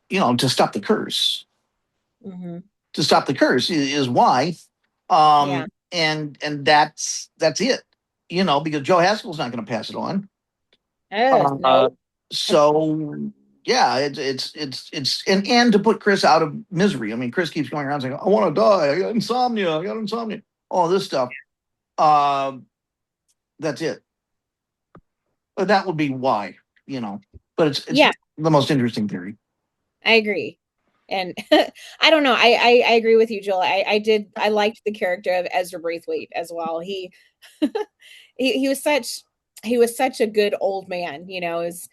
to stop the curse. Mm-hmm. To stop the curse is why. Yeah. And that's it. Because Joe Haskell's not going to pass it on. No. So yeah, it's and to put Chris out of misery. I mean, Chris keeps going around saying, "I want to die. I got insomnia. I got insomnia." All this stuff. Uh, that's it. But that would be why, But it's Yeah, the most interesting theory. I agree. And I don't know. I agree with you, Joel. I liked the character of Ezra Braithwaite as well. He he was such a good old man, is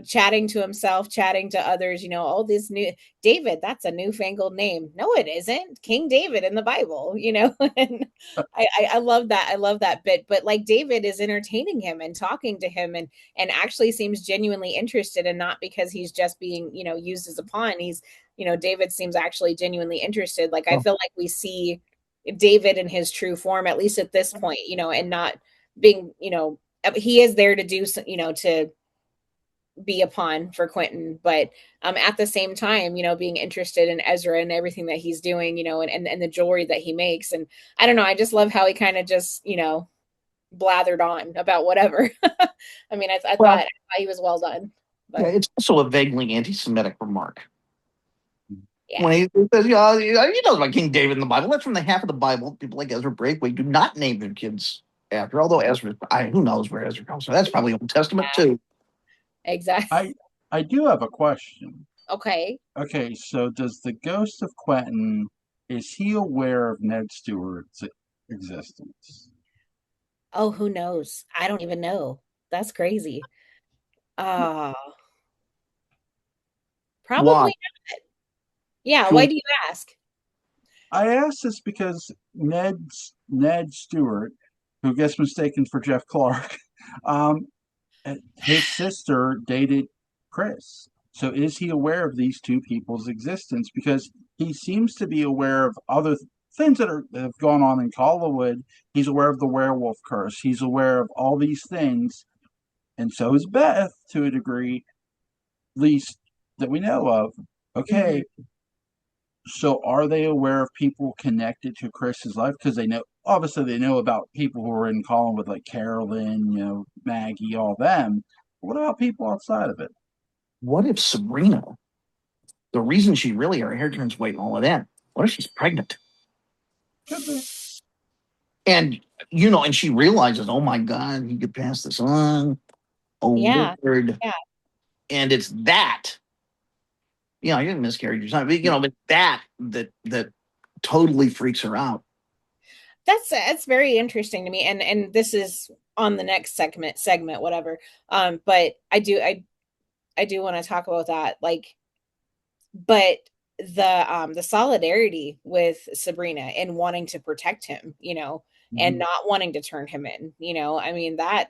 chatting to himself, chatting to others, oh, this new David, that's a newfangled name. No, it isn't. King David in the Bible, and I love that. I love that bit. But like David is entertaining him and talking to him and actually seems genuinely interested, and not because he's just being, used as a pawn. He's, David seems actually genuinely interested. Like I Oh, feel like we see David in his true form, at least at this point, and not being, he is there to do, to be a pawn for Quentin, but at the same time, being interested in Ezra and everything that he's doing, and the jewelry that he makes. And I don't know, I just love how he kind of just, blathered on about whatever. I mean, I well, thought he was well done, yeah, but it's also a vaguely anti-Semitic remark. yeah. When he says, he knows about King David in the Bible. That's from the half of the Bible. People like Ezra Braithwaite do not name their kids after, although Ezra, who knows where Ezra comes from. That's probably Old Testament Yeah, too. exactly. I do have a question. Okay. Okay, so does the ghost of Quentin, is he aware of Ned Stewart's existence? Oh, who knows? I don't even know. That's crazy. Uh, Why? probably. Yeah, why Sure. do you ask? I ask this because Ned Stewart, who gets mistaken for Jeff Clark, um, his sister dated Chris. So is he aware of these two people's existence? Because he seems to be aware of other things that have gone on in Collinwood. He's aware of the werewolf curse. He's aware of all these things, and so is Beth to a degree, at least that we know of. Mhm. Okay, so are they aware of people connected to Chris's life? Because they know, obviously, they know about people who are in Collinwood, like Carolyn, Maggie, all them. What about people outside of it? What if Sabrina, the reason she really her hair turns white and all of that, what if she's pregnant? Could be. And and she realizes, oh my God, he could pass this on. Oh Yeah. Lord. Yeah. And it's that, you didn't miscarry your son, but but that totally freaks her out. That's very interesting to me, and this is on the next segment, whatever. But I want to talk about that. Like, but the solidarity with Sabrina and wanting to protect him, and not wanting to turn him in, I mean that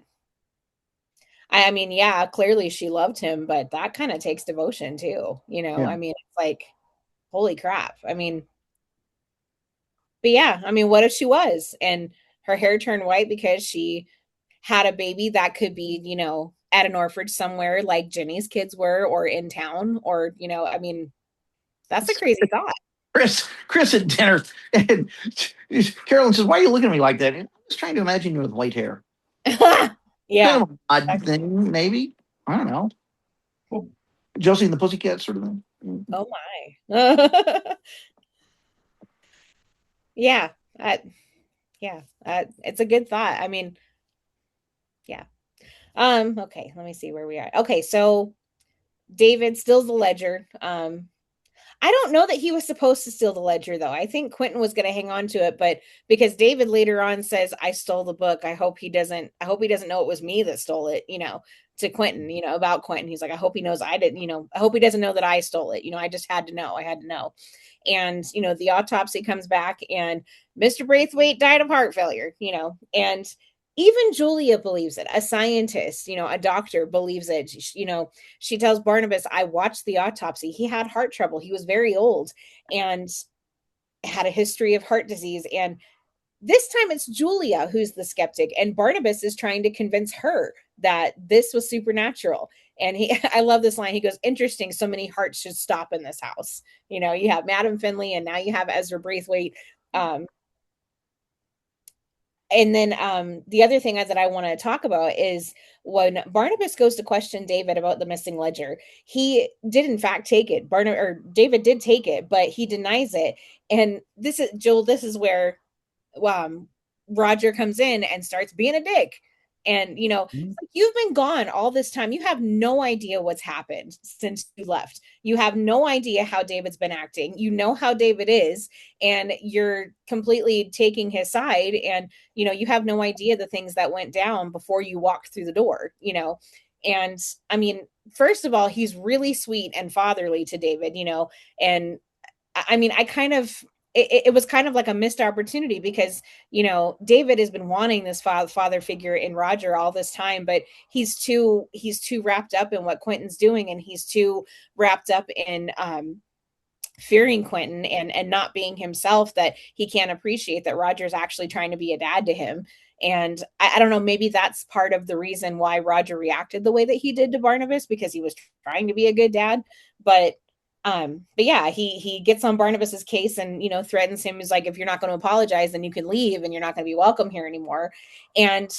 I mean, yeah, clearly she loved him, but that kind of takes devotion too, Yeah. I mean, it's like, holy crap. I mean, but yeah, I mean, what if she was and her hair turned white because she had a baby that could be, at an orphanage somewhere like Jenny's kids were, or in town, or, I mean, that's a crazy thought. Chris at dinner, and Carolyn says, "Why are you looking at me like that?" And I'm just trying to imagine you with white hair. Yeah. Kind of an odd thing, maybe. I don't know. Well, Josie and the Pussycat sort of thing. Oh my. Yeah. Yeah. It's a good thought. I mean, yeah. Okay, let me see where we are. Okay, so David steals the ledger. I don't know that he was supposed to steal the ledger though. I think Quentin was going to hang on to it, but because David later on says, "I stole the book. I hope he doesn't know it was me that stole it," to Quentin, about Quentin. He's like, "I hope he knows I didn't, I hope he doesn't know that I stole it. I just had to know. I had to know." And, the autopsy comes back and Mr. Braithwaite died of heart failure, and even Julia believes it. A scientist, a doctor believes it. She tells Barnabas, "I watched the autopsy. He had heart trouble. He was very old and had a history of heart disease." And this time it's Julia who's the skeptic, and Barnabas is trying to convince her that this was supernatural. And I love this line. He goes, "Interesting. So many hearts should stop in this house. You have Madam Finley, and now you have Ezra Braithwaite." And then the other thing that I want to talk about is when Barnabas goes to question David about the missing ledger, he did in fact take it. David did take it, but he denies it. And this is Joel. This is where Roger comes in and starts being a dick. And you've been gone all this time. You have no idea what's happened since you left. You have no idea how David's been acting. You know how David is, and you're completely taking his side. And you have no idea the things that went down before you walked through the door. And I mean, first of all, he's really sweet and fatherly to David. And I mean, it was kind of like a missed opportunity because David has been wanting this father figure in Roger all this time, but he's too wrapped up in what Quentin's doing, and he's too wrapped up in fearing Quentin and not being himself, that he can't appreciate that Roger's actually trying to be a dad to him. And I don't know, maybe that's part of the reason why Roger reacted the way that he did to Barnabas, because he was trying to be a good dad. But yeah, he gets on Barnabas's case and threatens him. He's like, "If you're not going to apologize, then you can leave and you're not going to be welcome here anymore." And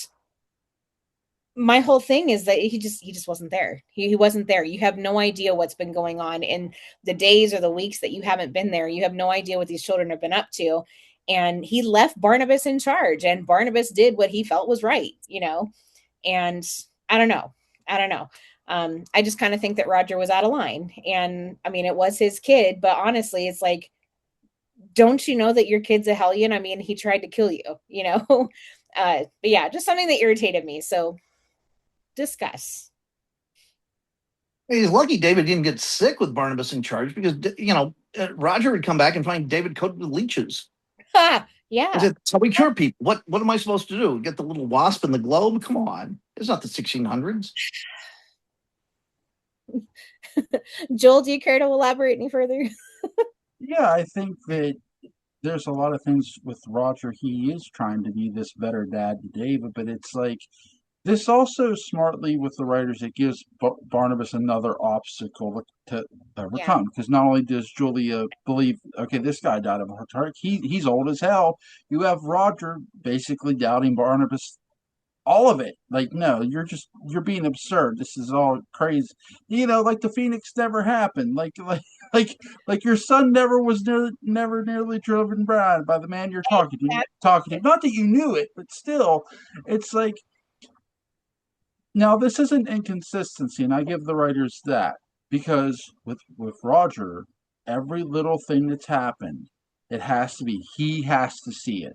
my whole thing is that he just wasn't there. He wasn't there. You have no idea what's been going on in the days or the weeks that you haven't been there. You have no idea what these children have been up to. And he left Barnabas in charge, and Barnabas did what he felt was right, and I don't know. I just kind of think that Roger was out of line. And I mean, it was his kid, but honestly, it's like, don't you know that your kid's a hellion? I mean, he tried to kill you, but yeah, just something that irritated me. So discuss. He's lucky David didn't get sick with Barnabas in charge, because Roger would come back and find David coated with leeches. Yeah. That's how we cure people. What am I supposed to do? Get the little wasp in the globe? Come on. It's not the 1600s. Joel, do you care to elaborate any further? Yeah, I think that there's a lot of things with Roger. He is trying to be this better dad to David, but it's like this also smartly with the writers, it gives Barnabas another obstacle to overcome. Because not only does Julia believe, okay, this guy died of a heart attack, he's old as hell. You have Roger basically doubting Barnabas, all of it. Like, no, you're being absurd. This is all crazy. Like the Phoenix never happened. Like your son never was never nearly driven by the man you're talking to. Not that you knew it, but still, it's like, now this is an inconsistency, and I give the writers that, because with Roger, every little thing that's happened, it has to be, he has to see it.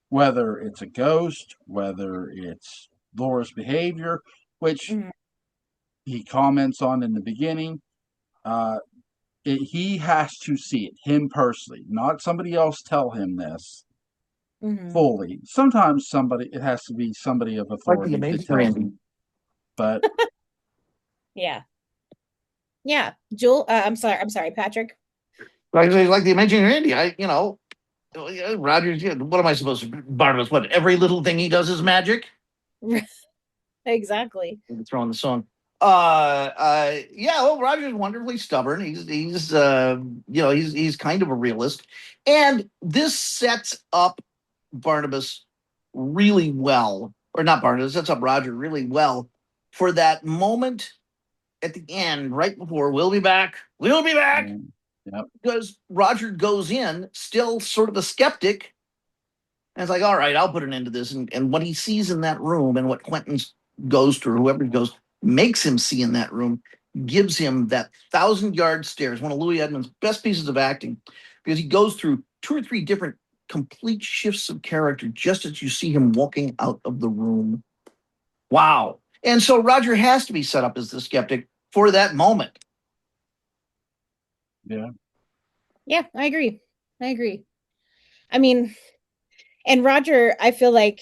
Whether it's a ghost, whether it's Laura's behavior, which he comments on in the beginning. He has to see it, him personally, not somebody else tell him this fully. Sometimes it has to be somebody of Like the authority that amazing tells Randy. him. But Yeah. Yeah. Jule, I'm sorry, Patrick. Like the amazing Randy. Rogers. What am I supposed to? Barnabas. What? Every little thing he does is magic. Exactly. Throwing the song. Yeah. Well, Roger's wonderfully stubborn. He's kind of a realist, and this sets up Barnabas really well, or not Barnabas, sets up Roger really well for that moment at the end, right before we'll be back. yep. Because Roger goes in still sort of a skeptic, and it's like, all right, I'll put an end to this. And what he sees in that room and what Quentin's ghost or whoever goes makes him see in that room gives him that 1,000-yard stares, one of Louis Edmonds' best pieces of acting, because he goes through 2 or 3 different complete shifts of character just as you see him walking out of the room. Wow. And so Roger has to be set up as the skeptic for that moment. Yeah. Yeah, I agree. I mean, and Roger, I feel like,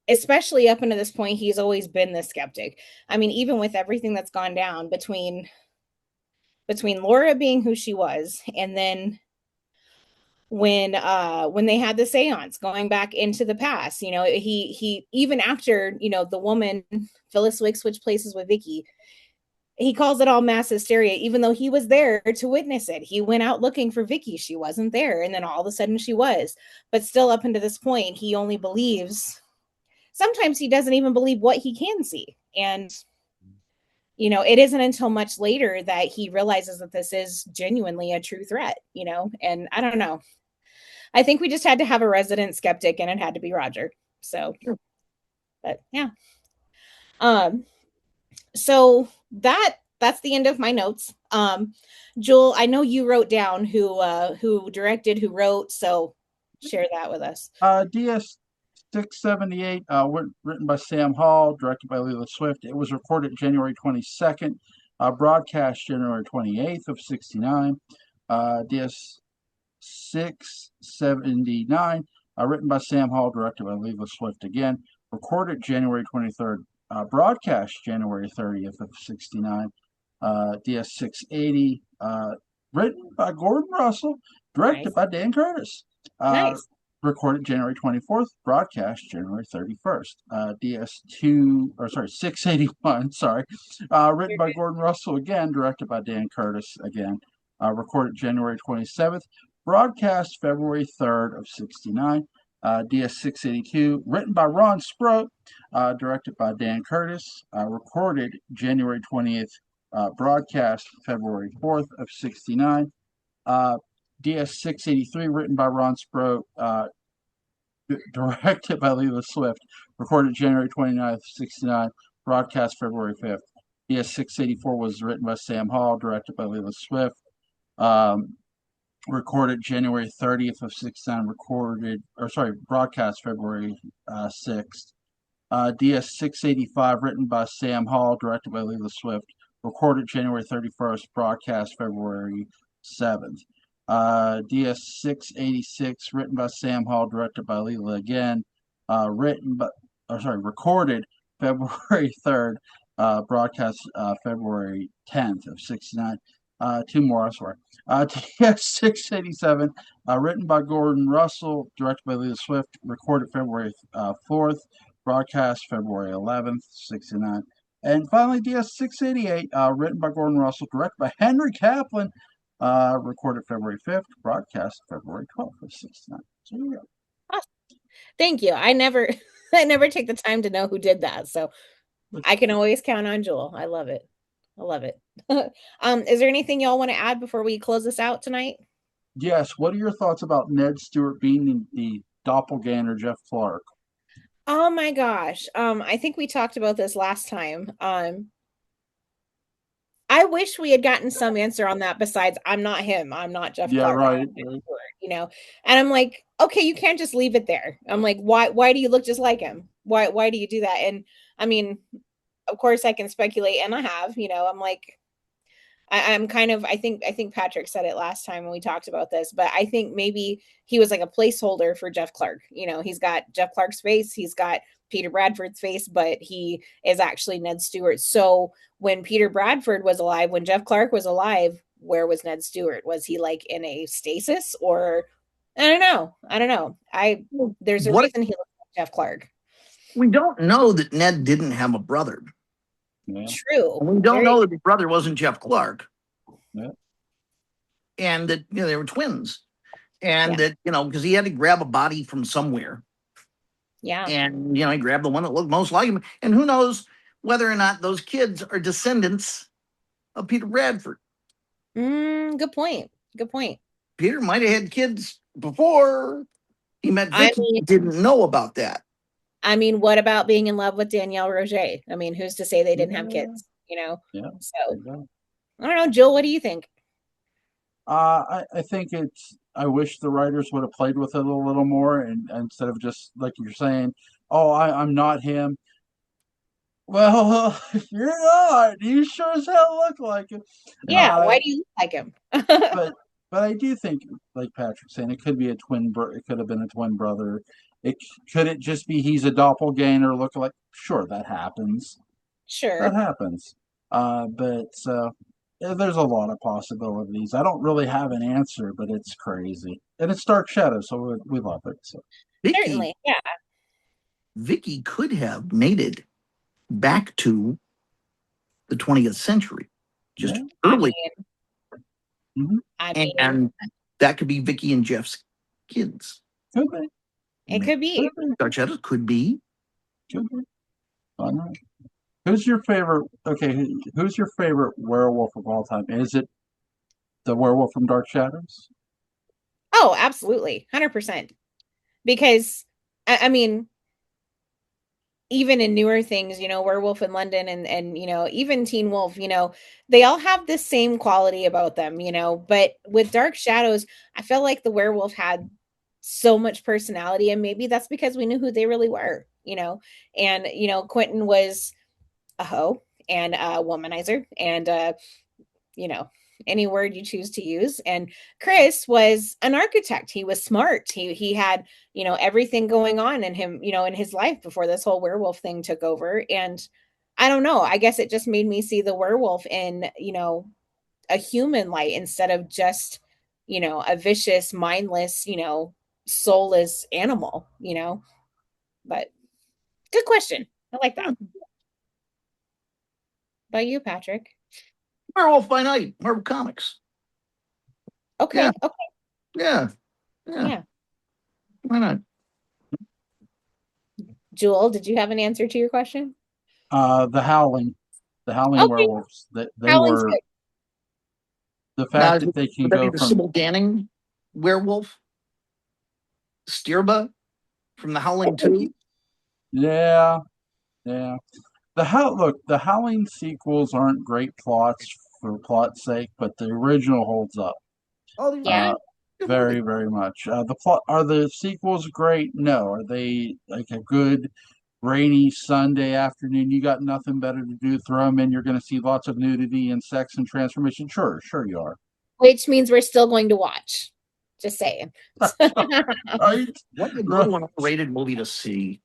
especially up until this point, he's always been the skeptic. I mean, even with everything that's gone down between Laura being who she was, and then when they had the seance going back into the past, he even after, the woman Phyllis Wick switched places with Vicky, he calls it all mass hysteria, even though he was there to witness it. He went out looking for Vicky. She wasn't there. And then all of a sudden she was. But still, up until this point, he only believes. Sometimes he doesn't even believe what he can see. And, it isn't until much later that he realizes that this is genuinely a true threat, and I don't know. I think we just had to have a resident skeptic, and it had to be Roger. So, but yeah. So that's the end of my notes. Jule, I know you wrote down who directed, who wrote, so share that with us. DS 678, written by Sam Hall, directed by Leila Swift. It was recorded January 22nd, broadcast January 28th of 69. DS 679, written by Sam Hall, directed by Leila Swift again, recorded January 23rd, broadcast January 30th of 69. DS 680, written by Gordon Russell, directed Nice. by Dan Curtis. Nice. Recorded January 24th, broadcast January 31st. DS2, or sorry, 681, sorry. Written by Gordon Russell again, directed by Dan Curtis again. Recorded January 27th, broadcast February 3rd of 69. DS 682, written by Ron Sproat, directed by Dan Curtis. Recorded January 20th, broadcast February 4th of 69. DS 683, written by Ron Sproat, directed by Leila Swift, recorded January 29th, 69, broadcast February 5th. DS 684 was written by Sam Hall, directed by Leila Swift, recorded January 30th of 69, broadcast February 6th. DS 685, written by Sam Hall, directed by Leila Swift, recorded January 31st, broadcast February 7th. DS 686, written by Sam Hall, directed by Leila again, recorded February 3rd, broadcast February 10th of 69. 2 more, I swear. DS 687, written by Gordon Russell, directed by Leila Swift, recorded February 4th, broadcast February 11th, 69. And finally, DS 688, written by Gordon Russell, directed by Henry Kaplan, recorded February 5th, broadcast February 12th of 69. So there you go. Thank you. I never take the time to know who did that. So I can always count on Jule. I love it. Is there anything y'all want to add before we close this out tonight? Yes. What are your thoughts about Ned Stewart being the doppelganger Jeff Clark? Oh my gosh. I think we talked about this last time. I wish we had gotten some answer on that besides I'm not him. I'm not Jeff Clark. Right. And I'm like, okay, you can't just leave it there. I'm like, why do you look just like him? Why do you do that? And I mean, of course I can speculate, and I have, I'm like, I'm kind of, I think Patrick said it last time when we talked about this, but I think maybe he was like a placeholder for Jeff Clark. He's got Jeff Clark's face, he's got Peter Bradford's face, but he is actually Ned Stewart. So when Peter Bradford was alive, when Jeff Clark was alive, where was Ned Stewart? Was he like in a stasis, or I don't know. I don't know. There's a What reason he looks like Jeff Clark. we don't know that Ned didn't have a brother. Yeah. True. And we don't Very- know that his brother wasn't Jeff Clark. Yeah. And that they were twins. And Yeah. that, because he had to grab a body from somewhere. Yeah. And he grabbed the one that looked most like him. And who knows whether or not those kids are descendants of Peter Bradford. Good point. Good point. Peter might have had kids before he met I Vicky. mean- He didn't know about that. I mean, what about being in love with Danielle Roget? I mean, who's to say they didn't have kids, Yeah. So, Yeah. I don't know. Jill, what do you think? I think I wish the writers would have played with it a little more, and instead of just like you're saying, oh, I'm not him. Well, you're not. You sure as hell look like him. Yeah, why do you look like him? But I do think, like Patrick's saying, it could be a it could have been a twin brother. Could it just be he's a doppelganger look like? Sure, that happens. Sure. That happens. But there's a lot of possibilities. I don't really have an answer, but it's crazy, and it's Dark Shadows, so we love it. So Certainly, yeah. Vicky could have mated back to the 20th century, just early. I mean, and that could be Vicky and Jeff's kids. Could be. It could be. Dark Shadows could be. Could be. Why not? Who's your favorite? Okay, who's your favorite werewolf of all time? Is it the werewolf from Dark Shadows? Oh, absolutely, 100%. Because I mean, even in newer things, Werewolf in London and even Teen Wolf, they all have the same quality about them, But with Dark Shadows, I felt like the werewolf had so much personality, and maybe that's because we knew who they really were, And Quentin was a hoe and a womanizer, and any word you choose to use. And Chris was an architect. He was smart. He had, everything going on in him, in his life before this whole werewolf thing took over. And I don't know, I guess it just made me see the werewolf in, a human light instead of just, a vicious, mindless, soulless animal, But good question. I like that. About you, Patrick? Werewolf by Night, Marvel Comics. Okay. Yeah. Okay. Yeah. Why not? Jule, did you have an answer to your question? The Howling werewolves. They Howling's were good. the fact that they can go the from Sybil Danning werewolf, Stirba from the Howling 2. Yeah. The Howling sequels aren't great plots for plot's sake, but the original holds up. Oh, Yeah. Very, very much. Are the sequels great? No. Are they like a good rainy Sunday afternoon? You got nothing better to do, throw them in. You're going to see lots of nudity and sex and transformation. Sure you are. Which means we're still going to watch. Just saying. Right? What a good one rated movie to see.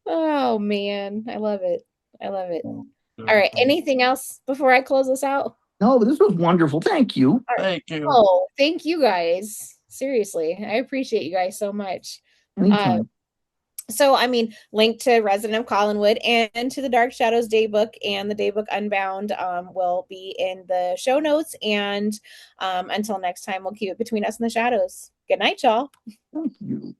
Oh man, I love it. All right. Anything else before I close this out? No, but this was wonderful. Thank you. Thank you. Oh, thank you guys. Seriously, I appreciate you guys so much. Anytime. So, I mean, link to Resident of Collinwood and to the Dark Shadows Daybook and the Daybook Unbound will be in the show notes. And until next time, we'll keep it between us and the shadows. Good night, y'all. Thank you.